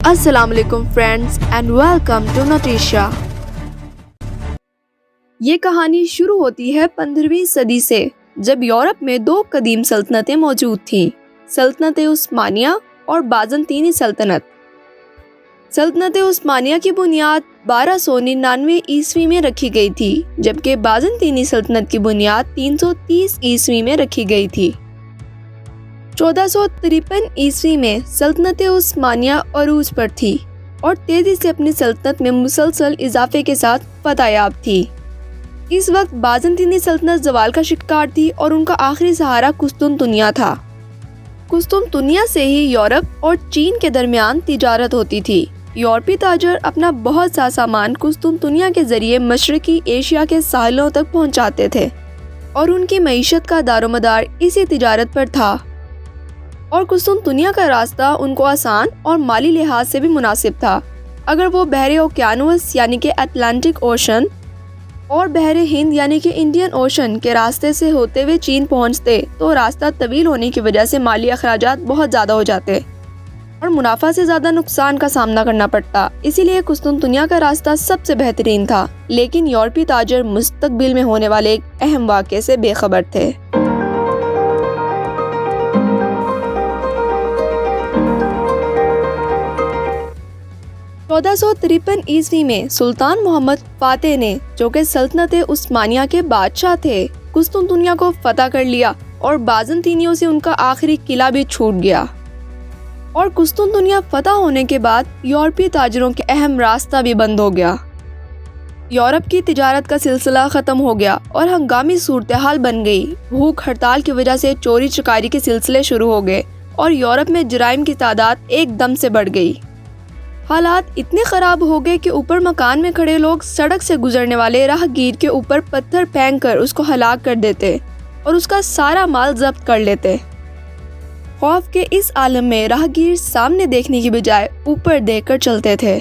السلام علیکم friends and welcome to نوٹیشیا۔ یہ کہانی شروع ہوتی ہے 15ویں صدی سے، جب یورپ میں دو قدیم سلطنتیں موجود تھیں، سلطنت عثمانیہ اور بازنطینی سلطنت۔ سلطنت عثمانیہ کی بنیاد 1299 عیسوی میں رکھی گئی تھی، جبکہ بازنطینی سلطنت کی بنیاد 330 عیسوی میں رکھی گئی تھی۔ 1453 عیسوی میں سلطنت عثمانیہ عروج پر تھی اور تیزی سے اپنی سلطنت میں مسلسل اضافے کے ساتھ فتح یاب تھی۔ اس وقت بازنطینی سلطنت زوال کا شکار تھی اور ان کا آخری سہارا قسطنطنیہ تھا۔ قسطنطنیہ سے ہی یورپ اور چین کے درمیان تجارت ہوتی تھی۔ یورپی تاجر اپنا بہت سا سامان قسطنطنیہ کے ذریعے مشرقی ایشیا کے ساحلوں تک پہنچاتے تھے اور ان کی معیشت کا دار و مدار اسی تجارت پر تھا، اور قسطنطنیہ کا راستہ ان کو آسان اور مالی لحاظ سے بھی مناسب تھا۔ اگر وہ بحر اوقیانوس یعنی کہ اٹلانٹک اوشن اور بحر ہند یعنی کہ انڈین اوشن کے راستے سے ہوتے ہوئے چین پہنچتے تو راستہ طویل ہونے کی وجہ سے مالی اخراجات بہت زیادہ ہو جاتے اور منافع سے زیادہ نقصان کا سامنا کرنا پڑتا۔ اسی لیے قسطنطنیہ کا راستہ سب سے بہترین تھا، لیکن یورپی تاجر مستقبل میں ہونے والے ایک اہم واقعے سے بے خبر تھے۔ 1453 عیسوی میں سلطان محمد فاتح نے، جو کہ سلطنت عثمانیہ کے بادشاہ تھے، قسطنطنیہ کو فتح کر لیا اور بازنطینیوں سے ان کا آخری قلعہ بھی چھوٹ گیا، اور قسطنطنیہ فتح ہونے کے بعد یورپی تاجروں کے اہم راستہ بھی بند ہو گیا۔ یورپ کی تجارت کا سلسلہ ختم ہو گیا اور ہنگامی صورتحال بن گئی۔ بھوک ہڑتال کی وجہ سے چوری چکاری کے سلسلے شروع ہو گئے اور یورپ میں جرائم کی تعداد ایک دم سے بڑھ گئی۔ حالات اتنے خراب ہو گئے کہ اوپر مکان میں کھڑے لوگ سڑک سے گزرنے والے راہ گیر کے اوپر پتھر پھینک کر اس کو ہلاک کر دیتے اور اس کا سارا مال ضبط کر لیتے۔ خوف کے اس عالم میں راہ گیر سامنے دیکھنے کی بجائے اوپر دیکھ کر چلتے تھے۔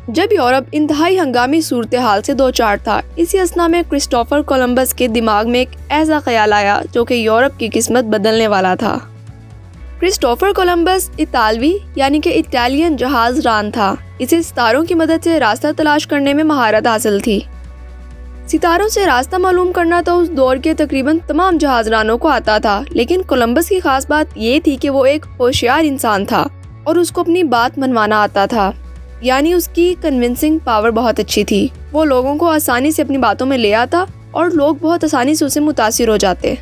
جب یورپ انتہائی ہنگامی صورتحال سے دوچار تھا، اسی اثنا میں کرسٹوفر کولمبس کے دماغ میں ایک ایسا خیال آیا جو کہ یورپ کی قسمت بدلنے والا تھا۔ کرسٹوفر کولمبس اطالوی یعنی کہ اٹالین جہاز ران تھا۔ اسے ستاروں کی مدد سے راستہ تلاش کرنے میں مہارت حاصل تھی۔ ستاروں سے راستہ معلوم کرنا تو اس دور کے تقریباً تمام جہاز رانوں کو آتا تھا، لیکن کولمبس کی خاص بات یہ تھی کہ وہ ایک ہوشیار انسان تھا اور اس کو اپنی بات منوانا آتا تھا، یعنی اس کی کنونسنگ پاور بہت اچھی تھی۔ وہ لوگوں کو آسانی سے اپنی باتوں میں لے آتا اور لوگ بہت آسانی سے اسے متاثر ہو جاتے۔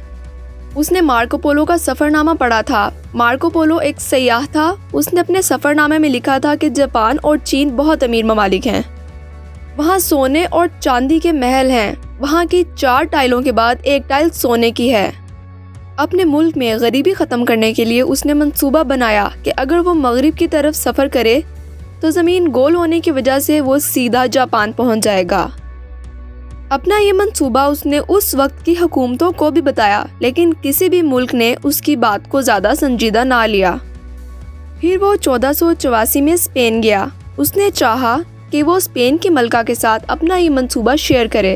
اس نے مارکو پولو کا سفر نامہ پڑھا تھا۔ مارکو پولو ایک سیاح تھا۔ اس نے اپنے سفر نامے میں لکھا تھا کہ جاپان اور چین بہت امیر ممالک ہیں، وہاں سونے اور چاندی کے محل ہیں، وہاں کی 4 ٹائلوں کے بعد ایک ٹائل سونے کی ہے۔ اپنے ملک میں غریبی ختم کرنے کے لیے اس نے منصوبہ بنایا کہ اگر وہ مغرب کی طرف سفر کرے تو زمین گول ہونے کی وجہ سے وہ سیدھا جاپان پہنچ جائے گا۔ اپنا یہ منصوبہ اس نے اس وقت کی حکومتوں کو بھی بتایا، لیکن کسی بھی ملک نے اس کی بات کو زیادہ سنجیدہ نہ لیا۔ پھر وہ 1484 میں اسپین گیا۔ اس نے چاہا کہ وہ اسپین کی ملکہ کے ساتھ اپنا یہ منصوبہ شیئر کرے،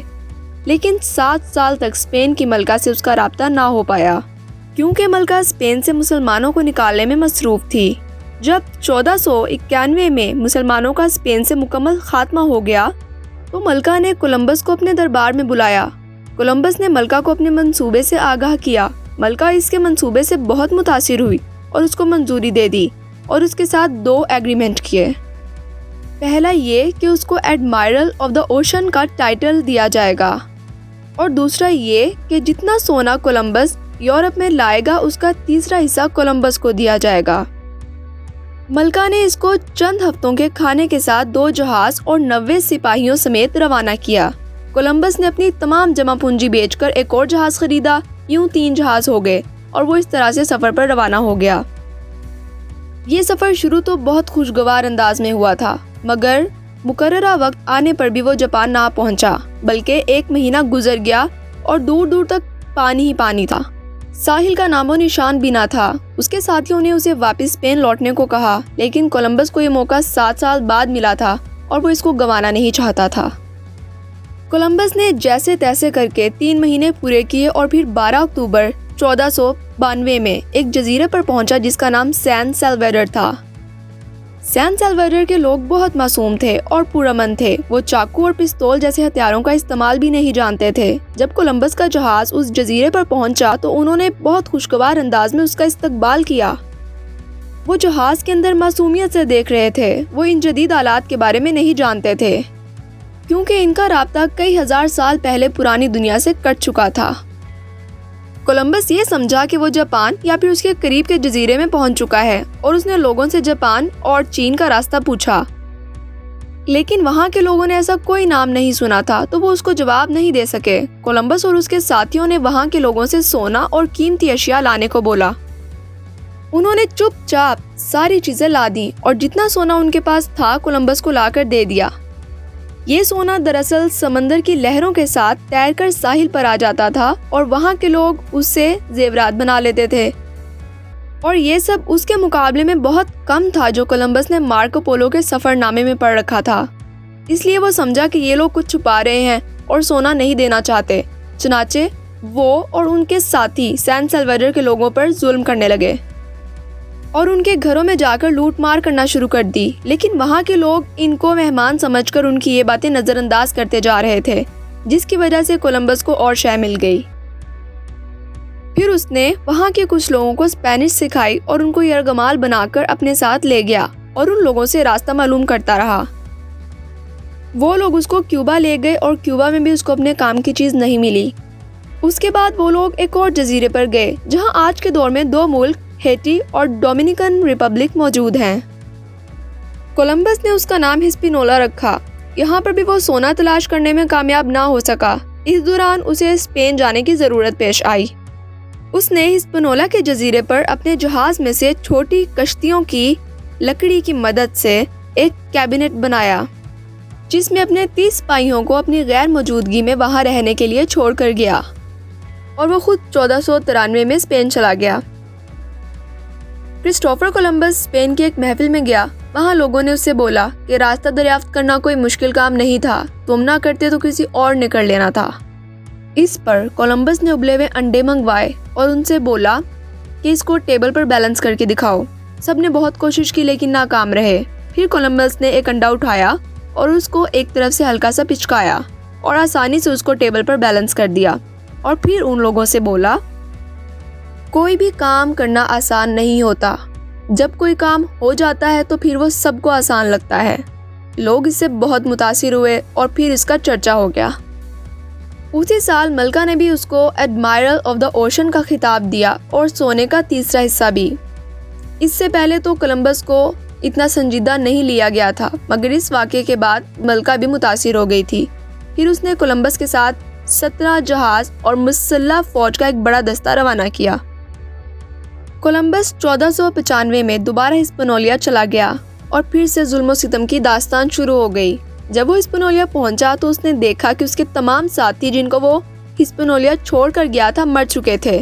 لیکن 7 سال تک اسپین کی ملکہ سے اس کا رابطہ نہ ہو پایا، کیونکہ ملکہ اسپین سے مسلمانوں کو نکالنے میں مصروف تھی۔ جب 1491 میں مسلمانوں کا اسپین سے مکمل خاتمہ ہو گیا تو ملکہ نے کولمبس کو اپنے دربار میں بلایا۔ کولمبس نے ملکہ کو اپنے منصوبے سے آگاہ کیا۔ ملکہ اس کے منصوبے سے بہت متاثر ہوئی اور اس کو منظوری دے دی اور اس کے ساتھ 2 ایگریمنٹ کیے۔ پہلا یہ کہ اس کو ایڈمائرل آف دا اوشن کا ٹائٹل دیا جائے گا، اور دوسرا یہ کہ جتنا سونا کولمبس یورپ میں لائے گا اس کا تیسرا حصہ کولمبس کو دیا جائے گا۔ ملکہ نے اس کو چند ہفتوں کے کھانے کے ساتھ 2 جہاز اور 90 سپاہیوں سمیت روانہ کیا۔ کولمبس نے اپنی تمام جمع پونجی بیچ کر ایک اور جہاز خریدا۔ یوں 3 جہاز ہو گئے اور وہ اس طرح سے سفر پر روانہ ہو گیا۔ یہ سفر شروع تو بہت خوشگوار انداز میں ہوا تھا، مگر مقررہ وقت آنے پر بھی وہ جاپان نہ پہنچا، بلکہ 1 مہینہ گزر گیا اور دور دور تک پانی ہی پانی تھا۔ ساحل کا نام و نشان بھی نہ تھا۔ اس کے ساتھیوں نے اسے واپس اسپین لوٹنے کو کہا، لیکن کولمبس کو یہ موقع 7 سال بعد ملا تھا اور وہ اس کو گنوانا نہیں چاہتا تھا۔ کولمبس نے جیسے تیسے کر کے 3 مہینے پورے کیے اور پھر 12 اکتوبر 1492 میں ایک جزیرے پر پہنچا جس کا نام سین سیلویڈر تھا۔ سین سلواڈور کے لوگ بہت معصوم تھے اور پرامن تھے. وہ چاقو اور پستول جیسے ہتھیاروں کا استعمال بھی نہیں جانتے تھے. جب کولمبس کا جہاز اس جزیرے پر پہنچا تو انہوں نے بہت خوشگوار انداز میں اس کا استقبال کیا. وہ جہاز کے اندر معصومیت سے دیکھ رہے تھے. وہ ان جدید آلات کے بارے میں نہیں جانتے تھے کیونکہ ان کا رابطہ کئی ہزار سال پہلے پرانی دنیا سے کٹ چکا تھا. کولمبس یہ سمجھا کہ وہ جاپان یا پھر اس کے قریب کے جزیرے میں پہنچ چکا ہے اور اس نے لوگوں سے جاپان اور چین کا راستہ پوچھا. لیکن وہاں کے لوگوں نے ایسا کوئی نام نہیں سنا تھا تو وہ اس کو جواب نہیں دے سکے. کولمبس اور اس کے ساتھیوں نے وہاں کے لوگوں سے سونا اور قیمتی اشیاء لانے کو بولا. انہوں نے چپ چاپ ساری چیزیں لا دیں اور جتنا سونا ان کے پاس تھا کولمبس کو لا کر دے دیا. یہ سونا دراصل سمندر کی لہروں کے ساتھ تیر کر ساحل پر آ جاتا تھا اور وہاں کے لوگ اس سے زیورات بنا لیتے تھے. اور یہ سب اس کے مقابلے میں بہت کم تھا جو کولمبس نے مارکو پولو کے سفر نامے میں پڑھ رکھا تھا. اس لیے وہ سمجھا کہ یہ لوگ کچھ چھپا رہے ہیں اور سونا نہیں دینا چاہتے. چنانچہ وہ اور ان کے ساتھی سین سلواڈور کے لوگوں پر ظلم کرنے لگے اور ان کے گھروں میں جا کر لوٹ مار کرنا شروع کر دی. لیکن وہاں کے لوگ ان کو مہمان سمجھ کر ان کی یہ باتیں نظر انداز کرتے جا رہے تھے جس کی وجہ سے کولمبس کو اور شے مل گئی. پھر اس نے وہاں کے کچھ لوگوں کو اسپینش سکھائی اور ان کو یرغمال بنا کر اپنے ساتھ لے گیا اور ان لوگوں سے راستہ معلوم کرتا رہا. وہ لوگ اس کو کیوبا لے گئے اور کیوبا میں بھی اس کو اپنے کام کی چیز نہیں ملی. اس کے بعد وہ لوگ ایک اور جزیرے پر گئے جہاں آج کے دور میں 2 ملک ہیٹی اور ڈومینیکن ریپبلک موجود ہیں. کولمبس نے اس کا نام ہسپینولا رکھا. یہاں پر بھی وہ سونا تلاش کرنے میں کامیاب نہ ہو سکا. اس دوران اسے اسپین جانے کی ضرورت پیش آئی. اس نے ہسپینولا کے جزیرے پر اپنے جہاز میں سے چھوٹی کشتیوں کی لکڑی کی مدد سے ایک کیبنٹ بنایا جس میں اپنے 30 سپاہیوں کو اپنی غیر موجودگی میں وہاں رہنے کے لیے چھوڑ کر گیا اور وہ خود 1493 میں اسپین چلا گیا. کرسٹوفر کولمبس اسپین کی ایک محفل میں گیا. وہاں لوگوں نے اس سے بولا کہ راستہ دریافت کرنا کوئی مشکل کام نہیں تھا. تم نہ کرتے تو کسی اور نے کر لینا تھا. اس پر کولمبس نے ابلے ہوئے انڈے منگوائے اور ان سے بولا کہ اس کو ٹیبل پر بیلنس کر کے دکھاؤ. سب نے بہت کوشش کی لیکن ناکام رہے. پھر کولمبس نے ایک انڈا اٹھایا اور اس کو ایک طرف سے ہلکا سا پچکایا اور آسانی سے اس کو ٹیبل پر بیلنس کر دیا. اور پھر ان لوگوں سے بولا کوئی بھی کام کرنا آسان نہیں ہوتا. جب کوئی کام ہو جاتا ہے تو پھر وہ سب کو آسان لگتا ہے. لوگ اس سے بہت متاثر ہوئے اور پھر اس کا چرچا ہو گیا. اسی سال ملکہ نے بھی اس کو ایڈمائرل آف دا اوشن کا خطاب دیا اور سونے کا تیسرا حصہ بھی. اس سے پہلے تو کولمبس کو اتنا سنجیدہ نہیں لیا گیا تھا مگر اس واقعے کے بعد ملکہ بھی متاثر ہو گئی تھی. پھر اس نے کولمبس کے ساتھ 17 جہاز اور مسلح فوج کا ایک بڑا دستہ روانہ کیا. کولمبس 1495 میں دوبارہ ہسپینولیا چلا گیا اور پھر سے ظلم و ستم کی داستان شروع ہو گئی. جب وہ ہسپینولیا پہنچا تو اس نے دیکھا کہ اس کے تمام ساتھی جن کو وہ ہسپینولیا چھوڑ کر گیا تھا مر چکے تھے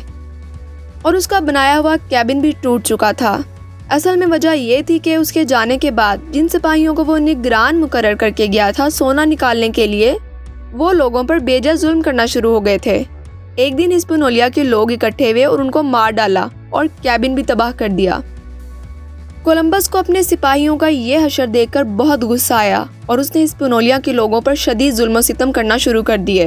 اور اس کا بنایا ہوا کیبن بھی ٹوٹ چکا تھا. اصل میں وجہ یہ تھی کہ اس کے جانے کے بعد جن سپاہیوں کو وہ نگران مقرر کر کے گیا تھا سونا نکالنے کے لیے وہ لوگوں پر بے جا ظلم کرنا شروع ہو گئے تھے. ایک دن ہسپینولیا کے لوگ اکٹھے ہوئے اور ان کو مار ڈالا اور کیبن بھی تباہ کر دیا. کولمبس کو اپنے سپاہیوں کا یہ حشر دیکھ کر بہت غصہ آیا اور اس نے ہسپینولیا کے لوگوں پر شدید ظلم و ستم کرنا شروع کر دیے.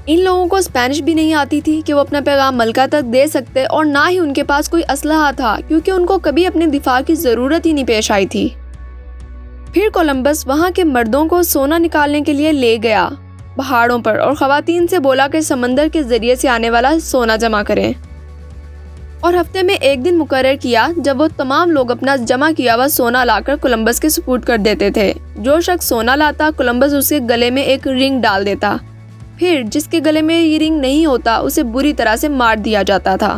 ان لوگوں کو اسپینش بھی نہیں آتی تھی کہ وہ اپنا پیغام ملکہ تک دے سکتے اور نہ ہی ان کے پاس کوئی اسلحہ تھا کیونکہ ان کو کبھی اپنے دفاع کی ضرورت ہی نہیں پیش آئی تھی. پھر کولمبس وہاں کے مردوں کو سونا نکالنے کے لیے لے گیا پہاڑوں پر اور خواتین سے بولا کہ سمندر کے ذریعے سے آنے والا سونا جمع کریں اور ہفتے میں ایک دن مقرر کیا جب وہ تمام لوگ اپنا جمع کیا ہوا سونا لا کر کولمبس کے سپرد کر دیتے تھے. جو شخص سونا لاتا کولمبس اسے گلے میں ایک رنگ ڈال دیتا. پھر جس کے گلے میں یہ رنگ نہیں ہوتا اسے بری طرح سے مار دیا جاتا تھا.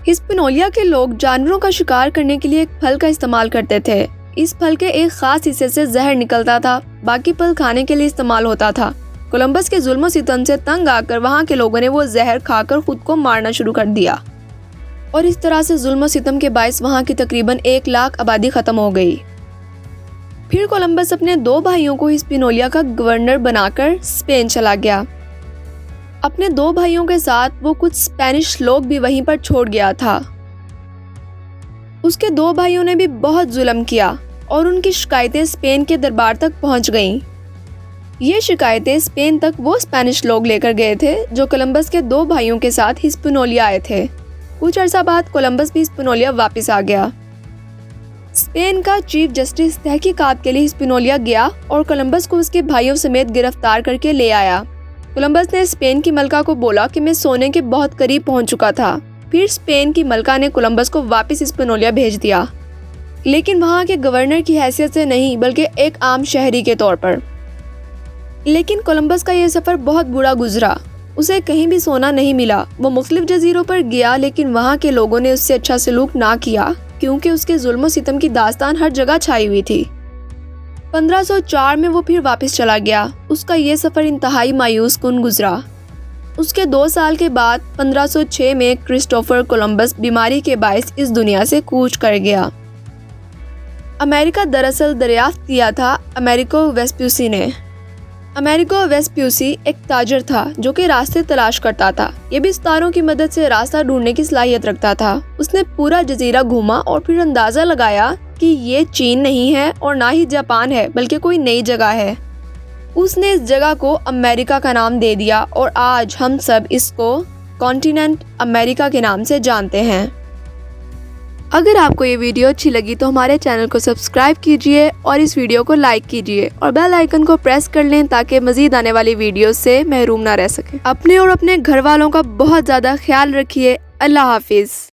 ہسپینولیا کے لوگ جانوروں کا شکار کرنے کے لیے ایک پھل کا استعمال کرتے تھے. اس پھل کے ایک خاص حصے سے زہر نکلتا تھا. باقی پھل کھانے کے لیے استعمال ہوتا تھا. کولمبس کے ظلم و ستم سے تنگ آ کر وہاں کے لوگوں نے وہ زہر کھا کر خود کو مارنا شروع کر دیا اور اس طرح سے ظلم و ستم کے باعث وہاں کی تقریباً 1 لاکھ آبادی ختم ہو گئی. پھر کولمبس اپنے 2 بھائیوں کو ہسپینولیا کا گورنر بنا کر اسپین چلا گیا. اپنے 2 بھائیوں کے ساتھ وہ کچھ اسپینش لوگ بھی وہیں پر چھوڑ گیا تھا. اس کے 2 بھائیوں نے بھی بہت ظلم کیا اور ان کی شکایتیں اسپین کے دربار تک پہنچ گئیں۔ یہ شکایتیں اسپین تک وہ اسپینش لوگ لے کر گئے تھے جو کولمبس کے 2 بھائیوں کے ساتھ ہسپانیولا آئے تھے۔ کچھ عرصہ بعد کولمبس بھی ہسپانیولا واپس آ گیا۔ اسپین کا چیف جسٹس تحقیقات کے لیے ہسپانیولا گیا اور کولمبس کو اس کے بھائیوں سمیت گرفتار کر کے لے آیا۔ کولمبس نے اسپین کی ملکہ کو بولا کہ میں سونے کے بہت قریب پہنچ چکا تھا۔ پھر اسپین کی ملکہ نے کولمبس کو واپس ہسپانیولا بھیج دیا، لیکن وہاں کے گورنر کی حیثیت سے نہیں بلکہ ایک عام شہری کے طور پر۔ لیکن کولمبس کا یہ سفر بہت برا گزرا۔ اسے کہیں بھی سونا نہیں ملا۔ وہ مختلف جزیروں پر گیا لیکن وہاں کے لوگوں نے اس سے اچھا سلوک نہ کیا کیونکہ اس کے ظلم و ستم کی داستان ہر جگہ چھائی ہوئی تھی۔ 1504 میں وہ پھر واپس چلا گیا۔ اس کا یہ سفر انتہائی مایوس کن گزرا۔ اس کے 2 سال کے بعد 1506 میں کرسٹوفر کولمبس بیماری کے باعث اس دنیا سے کوچ کر گیا۔ امریکہ دراصل دریافت کیا تھا امریکو ویسپوسی نے۔ امریکو ویسپوسی ایک تاجر تھا جو کہ راستے تلاش کرتا تھا۔ یہ بھی ستاروں کی مدد سے راستہ ڈھونڈنے کی صلاحیت رکھتا تھا۔ اس نے پورا جزیرہ گھوما اور پھر اندازہ لگایا کہ یہ چین نہیں ہے اور نہ ہی جاپان ہے بلکہ کوئی نئی جگہ ہے۔ اس نے اس جگہ کو امریکہ کا نام دے دیا اور آج ہم سب اس کو کانٹیننٹ امریکہ کے نام سے جانتے ہیں۔ اگر آپ کو یہ ویڈیو اچھی لگی تو ہمارے چینل کو سبسکرائب کیجئے اور اس ویڈیو کو لائک کیجئے اور بیل آئیکن کو پریس کر لیں تاکہ مزید آنے والی ویڈیوز سے محروم نہ رہ سکیں۔ اپنے اور اپنے گھر والوں کا بہت زیادہ خیال رکھیے۔ اللہ حافظ۔